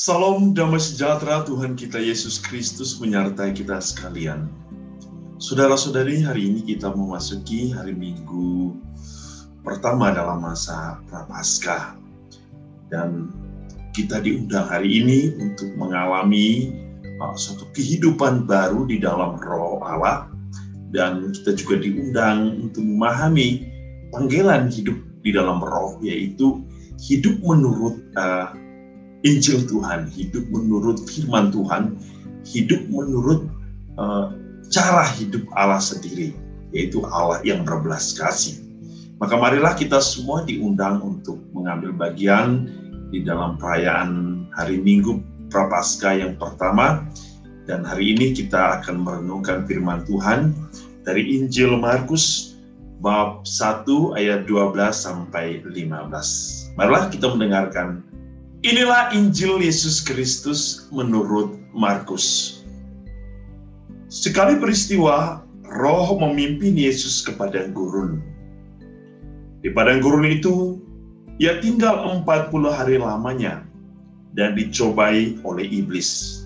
Salam damai sejahtera Tuhan kita Yesus Kristus menyertai kita sekalian. Saudara-saudari, hari ini kita memasuki hari Minggu pertama dalam masa Prapaskah. Dan kita diundang hari ini untuk mengalami suatu kehidupan baru di dalam Roh Allah. Dan kita juga diundang untuk memahami panggilan hidup di dalam Roh, yaitu hidup menurut Injil Tuhan, hidup menurut firman Tuhan, hidup menurut cara hidup Allah sendiri, yaitu Allah yang berbelas kasih. Maka marilah kita semua diundang untuk mengambil bagian di dalam perayaan hari Minggu Prapaskah yang pertama. Dan hari ini kita akan merenungkan firman Tuhan dari Injil Markus bab 1 ayat 12 sampai 15. Marilah kita mendengarkan. Inilah Injil Yesus Kristus menurut Markus. Sekali peristiwa, Roh memimpin Yesus ke padang gurun. Di padang gurun itu, ia tinggal 40 hari lamanya dan dicobai oleh iblis.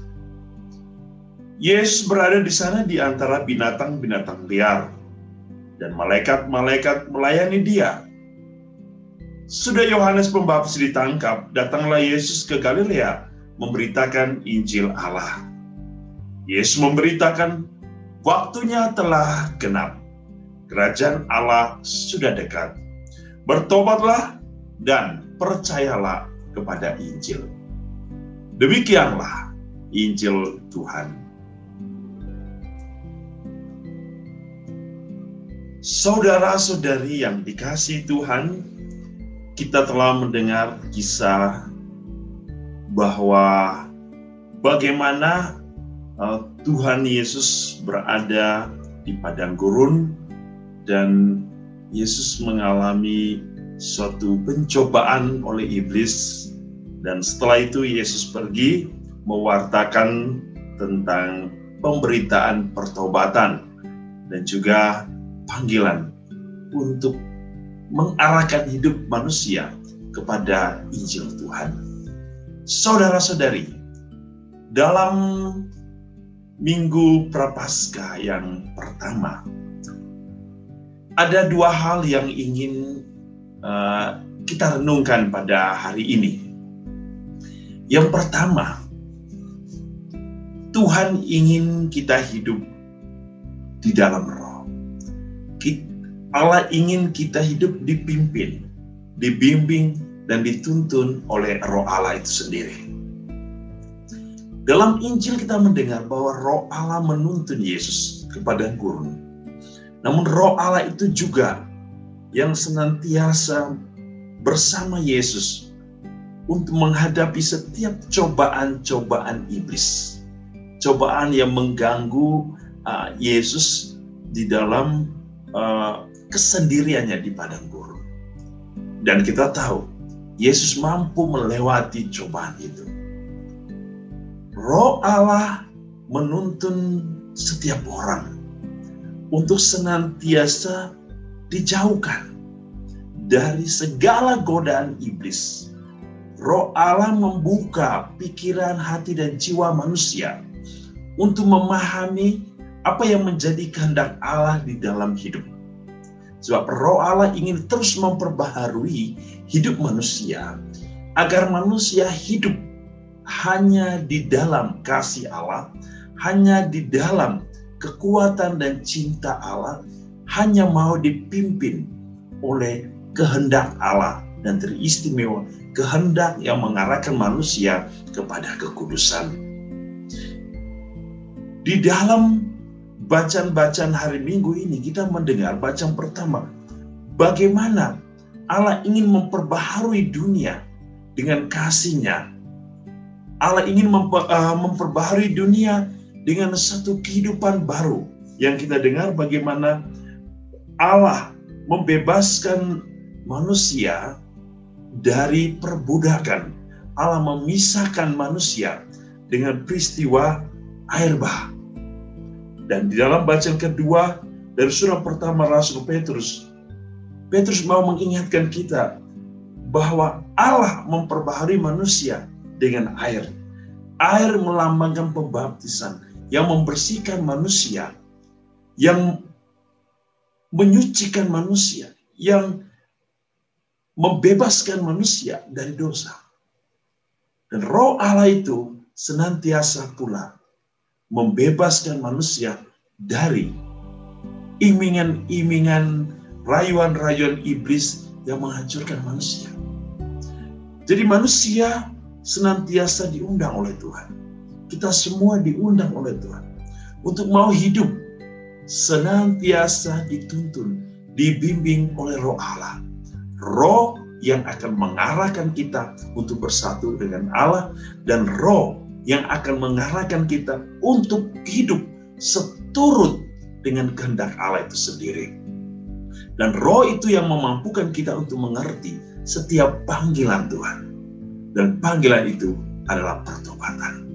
Yesus berada di sana di antara binatang-binatang liar, dan malaikat-malaikat melayani dia. Sudah Yohanes Pembaptis ditangkap, datanglah Yesus ke Galilea memberitakan Injil Allah. Yesus memberitakan, waktunya telah genap. Kerajaan Allah sudah dekat. Bertobatlah dan percayalah kepada Injil. Demikianlah Injil Tuhan. Saudara-saudari yang dikasihi Tuhan, kita telah mendengar kisah bahwa bagaimana Tuhan Yesus berada di padang gurun dan Yesus mengalami suatu pencobaan oleh iblis, dan setelah itu Yesus pergi mewartakan tentang pemberitaan pertobatan dan juga panggilan untuk mengarahkan hidup manusia kepada Injil Tuhan. Saudara-saudari, dalam Minggu Prapaskah yang pertama, ada dua hal yang ingin kita renungkan pada hari ini. Yang pertama, Tuhan ingin kita hidup di dalam Roh. Allah ingin kita hidup dipimpin, dibimbing, dan dituntun oleh Roh Allah itu sendiri. Dalam Injil kita mendengar bahwa Roh Allah menuntun Yesus ke padang gurun. Namun Roh Allah itu juga yang senantiasa bersama Yesus untuk menghadapi setiap cobaan-cobaan iblis. Cobaan yang mengganggu Yesus di dalam kesendiriannya di padang gurun. Dan kita tahu Yesus mampu melewati cobaan itu. Roh Allah menuntun setiap orang untuk senantiasa dijauhkan dari segala godaan iblis. Roh Allah membuka pikiran, hati, dan jiwa manusia untuk memahami apa yang menjadi kehendak Allah di dalam hidup. Sebab Roh Allah ingin terus memperbaharui hidup manusia, agar manusia hidup hanya di dalam kasih Allah, hanya di dalam kekuatan dan cinta Allah, hanya mau dipimpin oleh kehendak Allah, dan teristimewa kehendak yang mengarahkan manusia kepada kekudusan. Di dalam bacaan-bacaan hari Minggu ini kita mendengar bacaan pertama, bagaimana Allah ingin memperbaharui dunia dengan kasih-Nya. Allah ingin memperbaharui dunia dengan satu kehidupan baru. Yang kita dengar bagaimana Allah membebaskan manusia dari perbudakan. Allah memisahkan manusia dengan peristiwa air bah. Dan di dalam bacaan kedua dari surat pertama Rasul Petrus mau mengingatkan kita bahwa Allah memperbaharui manusia dengan air. Air melambangkan pembaptisan yang membersihkan manusia, yang menyucikan manusia, yang membebaskan manusia dari dosa. Dan Roh Allah itu senantiasa pula membebaskan manusia dari imingan-imingan, rayuan-rayuan iblis yang menghancurkan manusia. Jadi manusia senantiasa diundang oleh Tuhan. Kita semua diundang oleh Tuhan untuk mau hidup senantiasa dituntun, dibimbing oleh Roh Allah. Roh yang akan mengarahkan kita untuk bersatu dengan Allah, dan Roh yang akan mengarahkan kita untuk hidup seturut dengan kehendak Allah itu sendiri. Dan Roh itu yang memampukan kita untuk mengerti setiap panggilan Tuhan. Dan panggilan itu adalah pertobatan.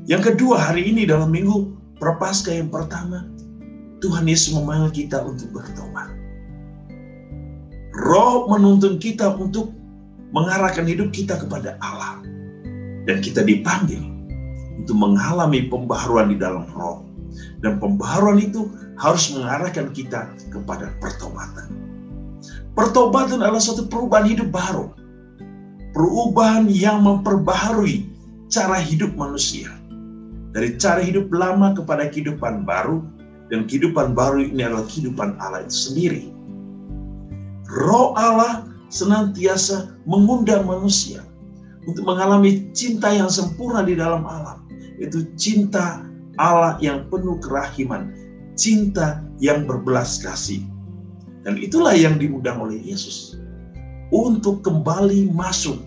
Yang kedua, hari ini dalam minggu Prapaskah yang pertama, Tuhan Yesus memanggil kita untuk bertobat. Roh menuntun kita untuk mengarahkan hidup kita kepada Allah. Dan kita dipanggil untuk mengalami pembaharuan di dalam Roh. Dan pembaharuan itu harus mengarahkan kita kepada pertobatan. Pertobatan adalah suatu perubahan hidup baru. Perubahan yang memperbaharui cara hidup manusia. Dari cara hidup lama kepada kehidupan baru. Dan kehidupan baru ini adalah kehidupan Allah itu sendiri. Roh Allah senantiasa mengundang manusia untuk mengalami cinta yang sempurna di dalam alam. Itu cinta Allah yang penuh kerahiman. Cinta yang berbelas kasih. Dan itulah yang diundang oleh Yesus. Untuk kembali masuk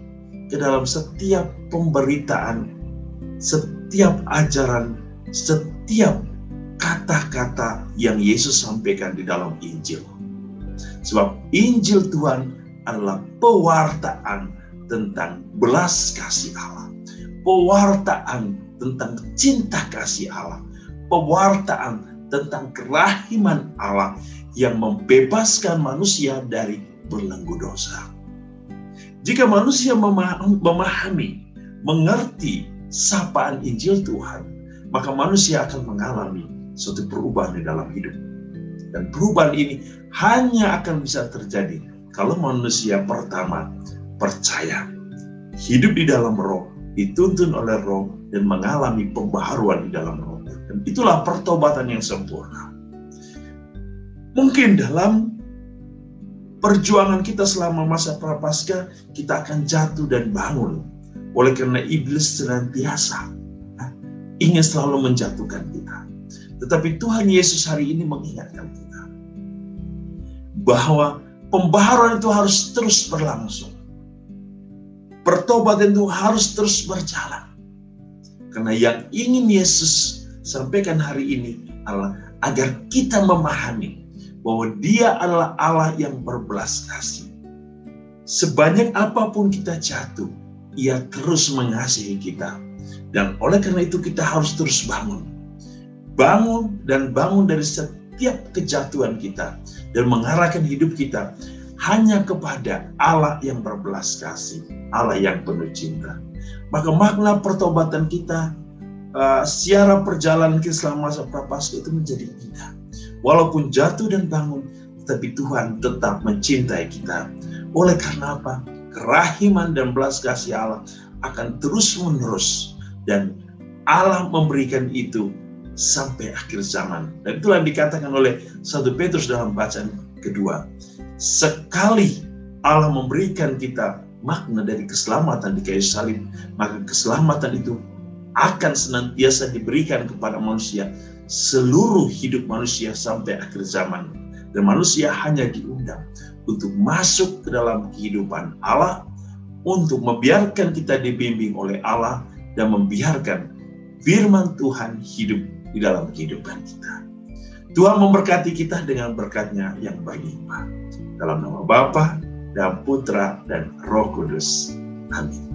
ke dalam setiap pemberitaan, setiap ajaran, setiap kata-kata yang Yesus sampaikan di dalam Injil. Sebab Injil Tuhan adalah pewartaan tentang belas kasih Allah. Pewartaan tentang cinta kasih Allah. Pewartaan tentang kerahiman Allah yang membebaskan manusia dari belenggu dosa. Jika manusia memahami, mengerti sapaan Injil Tuhan, maka manusia akan mengalami suatu perubahan di dalam hidup. Dan perubahan ini hanya akan bisa terjadi kalau manusia pertama percaya, hidup di dalam Roh, dituntun oleh Roh, dan mengalami pembaharuan di dalam Roh. Dan itulah pertobatan yang sempurna. Mungkin dalam perjuangan kita selama masa Prapaskah, kita akan jatuh dan bangun. Oleh karena iblis senantiasa ingin selalu menjatuhkan kita. Tetapi Tuhan Yesus hari ini mengingatkan kita bahwa pembaharuan itu harus terus berlangsung. Pertobatan itu harus terus berjalan. Karena yang ingin Yesus sampaikan hari ini adalah agar kita memahami bahwa Dia adalah Allah yang berbelas kasih. Sebanyak apapun kita jatuh, Ia terus mengasihi kita. Dan oleh karena itu kita harus terus bangun. Bangun dan bangun dari setiap kejatuhan kita. Dan mengarahkan hidup kita hanya kepada Allah yang berbelas kasih. Allah yang penuh cinta. Maka makna pertobatan kita, siara perjalanan kita selama masa Prapaskah itu menjadi indah. Walaupun jatuh dan bangun, tapi Tuhan tetap mencintai kita. Oleh karena apa? Kerahiman dan belas kasih Allah akan terus menerus. Dan Allah memberikan itu sampai akhir zaman. Dan itulah yang dikatakan oleh 1 Petrus dalam bacaan kedua. Sekali Allah memberikan kita makna dari keselamatan di kayu salib, maka keselamatan itu akan senantiasa diberikan kepada manusia seluruh hidup manusia sampai akhir zaman. Dan manusia hanya diundang untuk masuk ke dalam kehidupan Allah, untuk membiarkan kita dibimbing oleh Allah, dan membiarkan firman Tuhan hidup di dalam kehidupan kita. Tuhan memberkati kita dengan berkat-Nya yang berlimpah. Dalam nama Bapa dan Putra dan Roh Kudus. Amin.